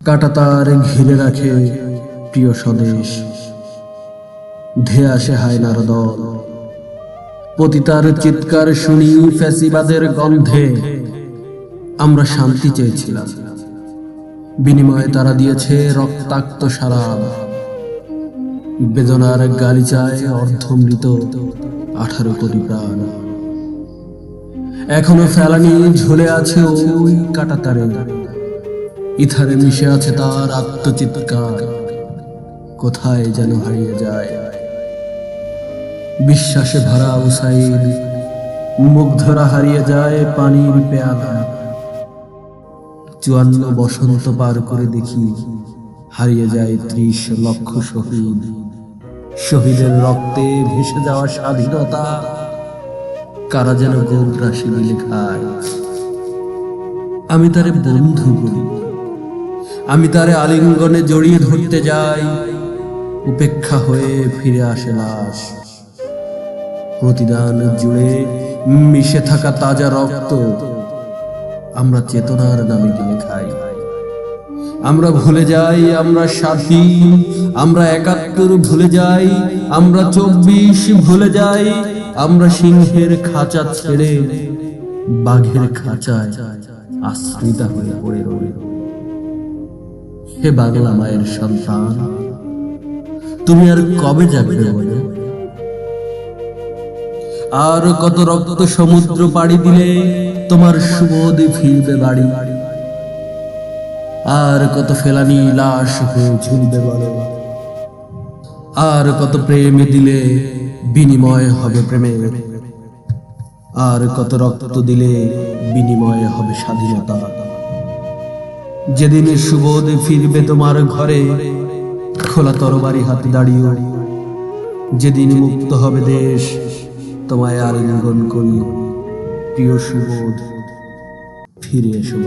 কাঁটাতার ঘিরে রাখে প্রিয় স্বদেশ, ধেয়ে আসে হায়নার দল। পতিতার চিৎকার শুনি ফ্যাসিবাদের গন্ধে। আমরা শান্তি চেয়েছিলাম, বিনিময়ে তারা দিয়েছে রক্তাক্ত শরাব। বেদনার গালিচায় অর্ধমৃত 18 কোটি প্রাণ। এখনো ফেলানি ঝুলে আছে ওই কাঁটাতারে, ইথারে মিশে আছে তার আত্মচিৎকার। কোথায় যেন হারিয়ে যায় বিশ্বাসে ভরা উসাইল, মুগ্ধরা হারিয়ে যায় পানির পেয়ালা। 54 বসন্ত পার করে দেখি হারিয়ে যায় 30 লক্ষ শহীদ। শহীদের রক্তে ভেসে যাওয়া স্বাধীনতা কারা যেন গোগ্রাসী লেখায়। আমি তারে বন্ধু বলি, আমি তারে আলিঙ্গনে জড়িয়ে ধরতে যাই। উপেক্ষা হয়ে ফিরে আসে লাশ। প্রতিদান জুড়ে মিশে থাকা তাজা রক্ত আমরা চেতনার নামে গিলে খাই। আমরা ভুলে যাই আমরা স্বাধীন, আমরা 71 ভুলে যাই, আমরা 24 ভুলে যাই। আমরা সিংহের খাঁচা ছেড়ে বাঘের খাঁচায় আশ্রিতা হয়ে পড়ে রই। হে বাংলা মায়ের সন্তান, তুমি আর কবে জাগবে বলো? আর কত রক্ত সমুদ্র পাড়ি দিলে তোমার সুবোধ ফিরবে বাড়ি? আর কত ফেলানি লাশ হয়ে ঝুলবে বলো? আর কত প্রেম দিলে বিনিময় হবে প্রেমের? আর কত রক্ত দিলে বিনিময় হবে স্বাধীনতা? যেদিন সুবোধ ফিরবে তোমার ঘরে, খোলা তরবারি হাতে দাঁড়িয়ে, যেদিন মুক্ত হবে দেশ, তোমায় আলিঙ্গন করি। প্রিয় সুবোধ, ফিরে এসো।